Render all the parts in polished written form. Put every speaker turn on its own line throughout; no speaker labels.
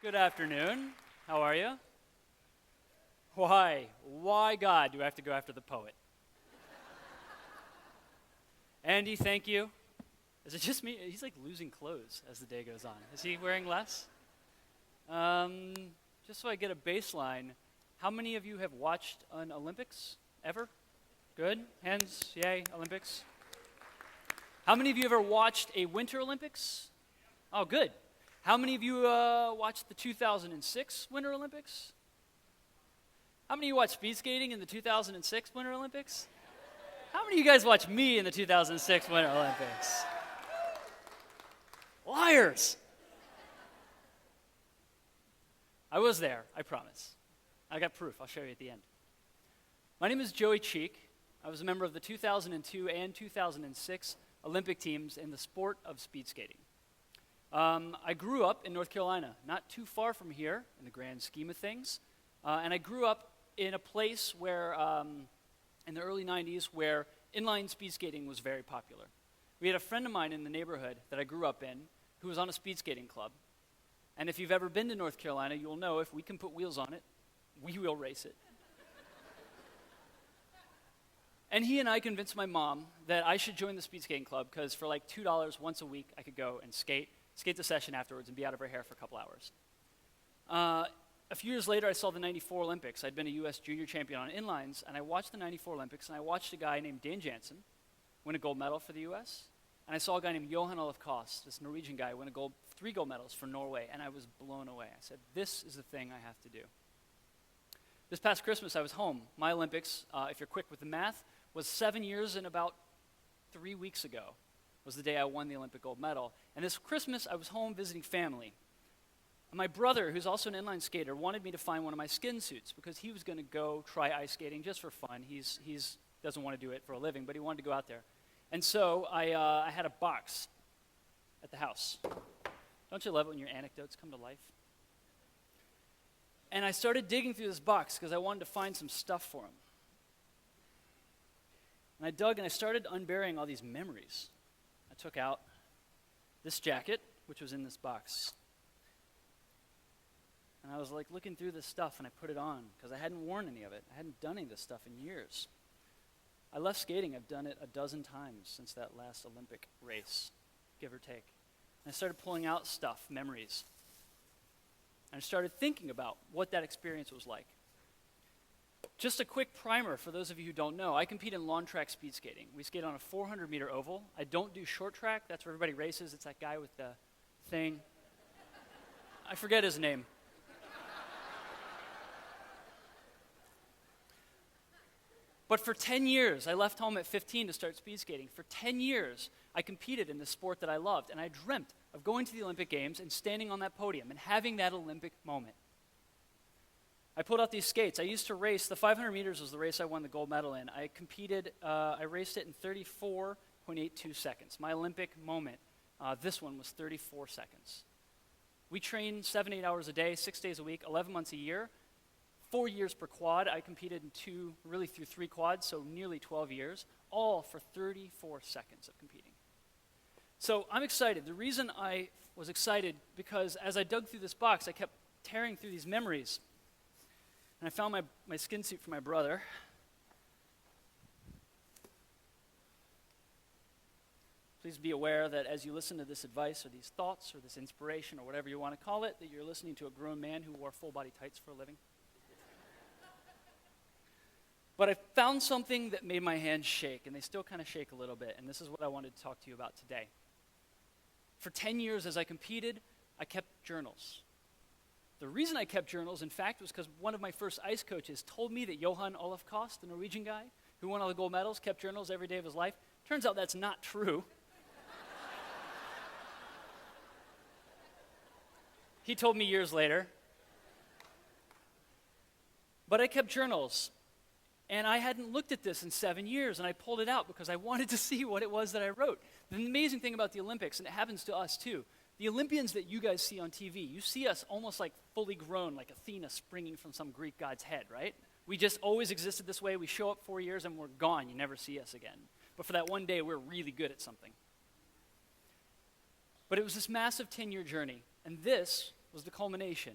Good afternoon. How are you? Why God do I have to go after the poet? Andy, thank you. Is it just me? He's like losing clothes as the day goes on. Is he wearing less? Just so I get a baseline, how many of you have watched an Olympics ever? Good. Hands, yay, Olympics. How many of you ever watched a Winter Olympics? Oh, good. How many of you watched the 2006 Winter Olympics? How many of you watched Speedskating in the 2006 Winter Olympics? How many of you guys watched me in the 2006 Winter Olympics? Liars! I was there, I promise. I got proof. I'll show you at the end. My name is Joey Cheek. I was a member of the 2002 and 2006 Olympic teams in the sport of speed skating. I grew up in North Carolina, not too far from here in the grand scheme of things. And I grew up in a place where, in the early 90s, where inline speed skating was very popular. We had a friend of mine in the neighborhood that I grew up in who was on a speed skating club. And if you've ever been to North Carolina, you'll know if we can put wheels on it, we will race it. And he and I convinced my mom that I should join the speed skating club because for like $2 once a week, I could go and skate the session afterwards and be out of her hair for a couple hours. A few years later, I saw the 94 Olympics. I'd been a U.S. junior champion on inlines, and I watched the 94 Olympics, and I watched a guy named Dan Jansen win a gold medal for the U.S., and I saw a guy named Johan Olaf Kost, this Norwegian guy, win 3 gold medals for Norway, and I was blown away. I said, this is the thing I have to do. This past Christmas, I was home. My Olympics, if you're quick with the math, was 7 years and about 3 weeks ago was the day I won the Olympic gold medal. And this Christmas, I was home visiting family. And my brother, who's also an inline skater, wanted me to find one of my skin suits because he was going to go try ice skating just for fun. He's doesn't want to do it for a living, but he wanted to go out there. And so I had a box at the house. Don't you love it when your anecdotes come to life? And I started digging through this box because I wanted to find some stuff for him. And I dug and I started unburying all these memories. I took out this jacket, which was in this box. And I was like looking through this stuff and I put it on because I hadn't worn any of it. I hadn't done any of this stuff in years. I left skating. I've done it a dozen times since that last Olympic race, give or take. And I started pulling out stuff, memories. And I started thinking about what that experience was like. Just a quick primer for those of you who don't know, I compete in lawn track speed skating. We skate on a 400-meter oval. I don't do short track. That's where everybody races. It's that guy with the thing. I forget his name. But for 10 years, I left home at 15 to start speed skating. For 10 years, I competed in the sport that I loved, and I dreamt of going to the Olympic Games and standing on that podium and having that Olympic moment. I pulled out these skates. I used to race. The 500 meters was the race I won the gold medal in. I competed, I raced it in 34.82 seconds. My Olympic moment, this one was 34 seconds. We trained 7-8 hours a day, 6 days a week, 11 months a year, 4 years per quad. I competed in through 3 quads, so nearly 12 years, all for 34 seconds of competing. So I'm excited. The reason I was excited, because as I dug through this box, I kept tearing through these memories. And I found my skin suit for my brother. Please be aware that as you listen to this advice or these thoughts or this inspiration or whatever you want to call it, that you're listening to a grown man who wore full-body tights for a living. But I found something that made my hands shake, and they still kind of shake a little bit, and this is what I wanted to talk to you about today. For 10 years as I competed, I kept journals. The reason I kept journals, in fact, was because one of my first ice coaches told me that Johan Olaf Kost, the Norwegian guy who won all the gold medals, kept journals every day of his life. Turns out that's not true. He told me years later. But I kept journals. And I hadn't looked at this in 7 years, and I pulled it out because I wanted to see what it was that I wrote. The amazing thing about the Olympics, and it happens to us too, the Olympians that you guys see on TV, you see us almost like fully grown, like Athena springing from some Greek god's head, right? We just always existed this way. We show up 4 years and we're gone. You never see us again. But for that one day, we're really good at something. But it was this massive 10-year journey. And this was the culmination.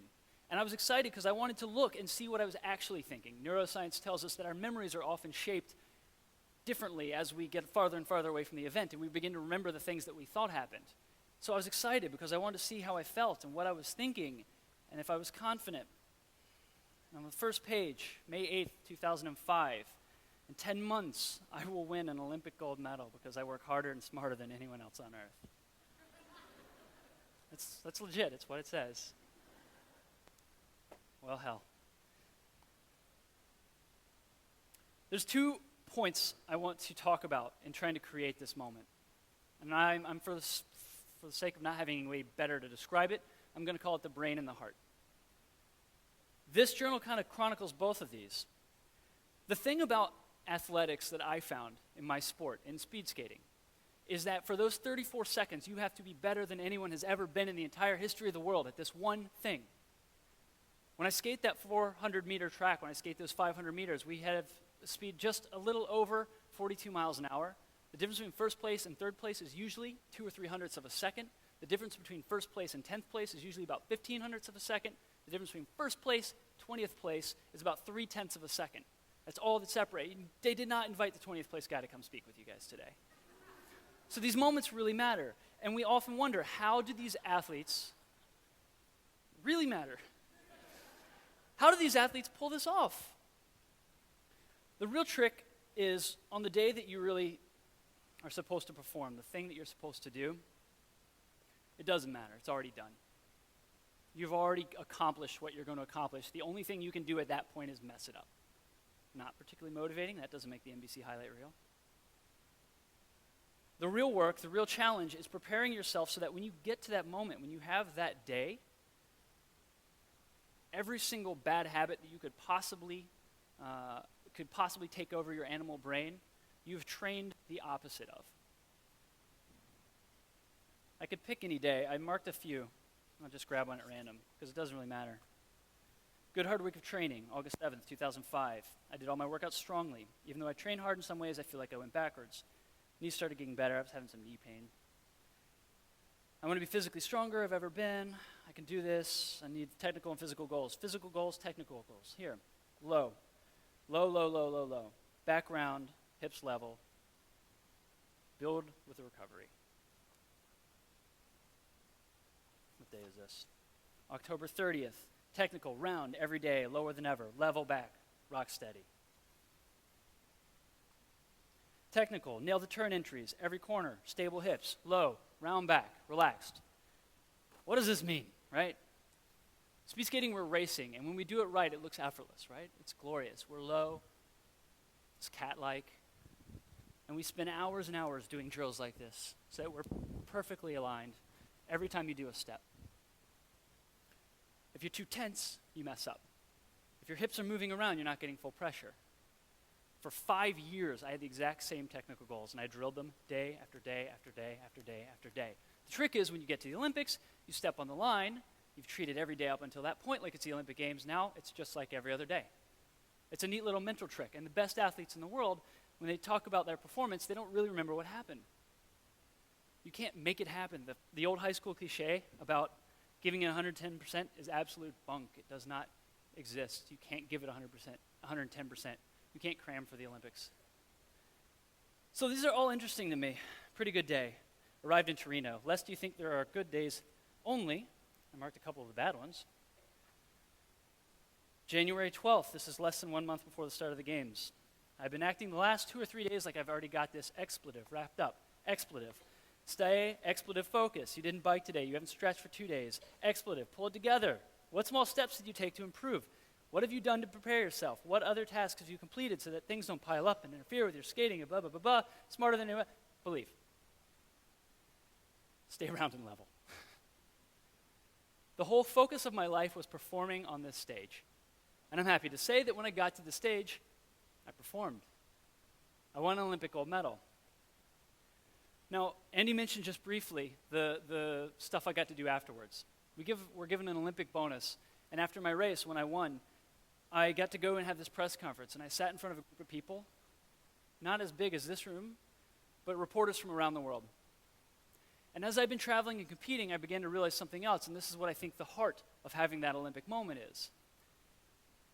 And I was excited because I wanted to look and see what I was actually thinking. Neuroscience tells us that our memories are often shaped differently as we get farther and farther away from the event, and we begin to remember the things that we thought happened. So I was excited because I wanted to see how I felt and what I was thinking, and if I was confident. And on the first page, May 8th, 2005, in 10 months, I will win an Olympic gold medal because I work harder and smarter than anyone else on earth. That's legit, it's what it says. Well, hell. There's 2 points I want to talk about in trying to create this moment. And I'm for the sake of not having any way better to describe it, I'm going to call it the brain and the heart. This journal kind of chronicles both of these. The thing about athletics that I found in my sport, in speed skating, is that for those 34 seconds, you have to be better than anyone has ever been in the entire history of the world at this one thing. When I skate that 400-meter track, when I skate those 500 meters, we have a speed just a little over 42 miles an hour. The difference between first place and third place is usually 2 or 3 hundredths of a second. The difference between first place and 10th place is usually about 15 hundredths of a second. The difference between first place, 20th place is about 3/10 of a second. That's all that separates. They did not invite the 20th place guy to come speak with you guys today. So these moments really matter. And we often wonder, how do these athletes really matter? How do these athletes pull this off? The real trick is on the day that you really are supposed to perform, the thing that you're supposed to do, it doesn't matter. It's already done. You've already accomplished what you're going to accomplish. The only thing you can do at that point is mess it up. Not particularly motivating. That doesn't make the NBC highlight reel. The real work, the real challenge is preparing yourself so that when you get to that moment, when you have that day, every single bad habit that you could possibly take over your animal brain, you've trained the opposite of. I could pick any day. I marked a few. I'll just grab one at random because it doesn't really matter. Good hard week of training, August 7th, 2005. I did all my workouts strongly. Even though I trained hard in some ways, I feel like I went backwards. Knees started getting better. I was having some knee pain. I want to be physically stronger I've ever been. I can do this. I need technical and physical goals. Physical goals, technical goals. Here, low. Low, low, low, low, low. Back round, hips level. Build with the recovery. What day is this? October 30th. Technical, round, every day, lower than ever. Level back, rock steady. Technical, nail the turn entries, every corner, stable hips, low, round back, relaxed. What does this mean, right? Speed skating, we're racing, and when we do it right, it looks effortless, right? It's glorious. We're low, it's cat-like, and we spend hours and hours doing drills like this so that we're perfectly aligned every time you do a step. If you're too tense, you mess up. If your hips are moving around, you're not getting full pressure. For 5 years, I had the exact same technical goals, and I drilled them day after day after day after day after day. The trick is when you get to the Olympics, you step on the line, you've treated every day up until that point like it's the Olympic Games. Now it's just like every other day. It's a neat little mental trick, and the best athletes in the world, when they talk about their performance, they don't really remember what happened. You can't make it happen. The old high school cliche about giving it 110% is absolute bunk. It does not exist. You can't give it 100%, 110%. You can't cram for the Olympics. So these are all interesting to me. Pretty good day. Arrived in Torino. Lest you think there are good days only, I marked a couple of the bad ones. January 12th, this is less than 1 month before the start of the games. I've been acting the last 2 or 3 days like I've already got this expletive wrapped up. Expletive. Stay, expletive focus. You didn't bike today. You haven't stretched for 2 days. Expletive. Pull it together. What small steps did you take to improve? What have you done to prepare yourself? What other tasks have you completed so that things don't pile up and interfere with your skating and blah, blah, blah, blah. Smarter than anyone. Believe. Stay around and level. The whole focus of my life was performing on this stage. And I'm happy to say that when I got to the stage, I performed. I won an Olympic gold medal. Now, Andy mentioned just briefly the stuff I got to do afterwards. We're given an Olympic bonus, and after my race, when I won, I got to go and have this press conference, and I sat in front of a group of people, not as big as this room, but reporters from around the world. And as I've been traveling and competing, I began to realize something else, and this is what I think the heart of having that Olympic moment is.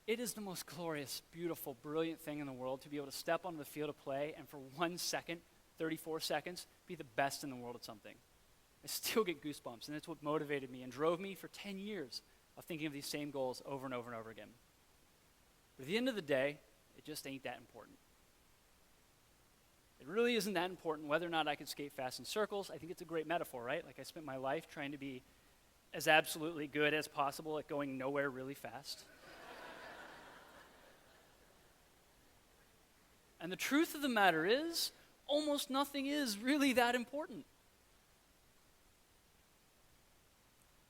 It is the most glorious, beautiful, brilliant thing in the world to be able to step onto the field of play and for 1 second, 34 seconds, be the best in the world at something. I still get goosebumps, and that's what motivated me and drove me for 10 years of thinking of these same goals over and over and over again. But at the end of the day, it just ain't that important. It really isn't that important whether or not I can skate fast in circles. I think it's a great metaphor, right? Like I spent my life trying to be as absolutely good as possible at going nowhere really fast. And the truth of the matter is, almost nothing is really that important.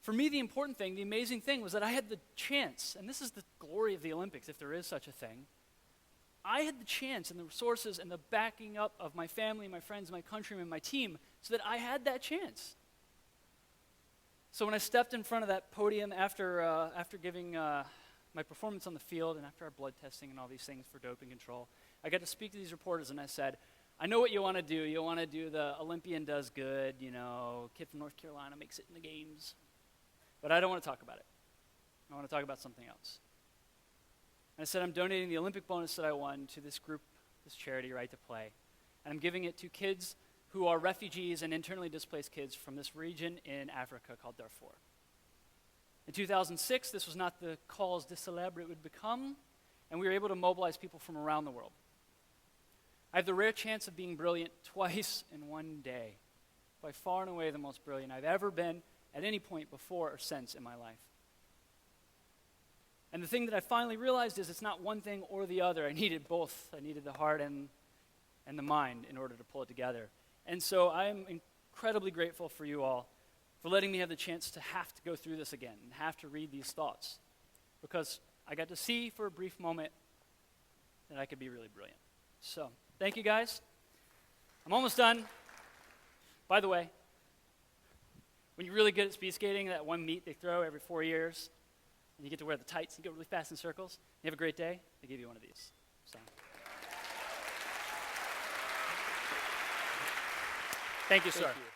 For me, the important thing, the amazing thing, was that I had the chance, and this is the glory of the Olympics, if there is such a thing. I had the chance and the resources and the backing up of my family, my friends, my countrymen, my team, so that I had that chance. So when I stepped in front of that podium after giving my performance on the field and after our blood testing and all these things for doping control, I got to speak to these reporters, and I said, I know what you want to do. You want to do the Olympian does good, kid from North Carolina makes it in the games. But I don't want to talk about it. I want to talk about something else. And I said, I'm donating the Olympic bonus that I won to this group, this charity, Right to Play. And I'm giving it to kids who are refugees and internally displaced kids from this region in Africa called Darfur. In 2006, this was not the cause de célèbre it would become, and we were able to mobilize people from around the world. I have the rare chance of being brilliant twice in one day. By far and away the most brilliant I've ever been at any point before or since in my life. And the thing that I finally realized is it's not one thing or the other. I needed both. I needed the heart and the mind in order to pull it together. And so I am incredibly grateful for you all for letting me have the chance to have to go through this again and have to read these thoughts. Because I got to see for a brief moment that I could be really brilliant. So, thank you guys. I'm almost done. By the way, when you're really good at speed skating, that one meet they throw every 4 years, and you get to wear the tights and go really fast in circles, you have a great day, they give you one of these. So. Thank you, sir. Thank you.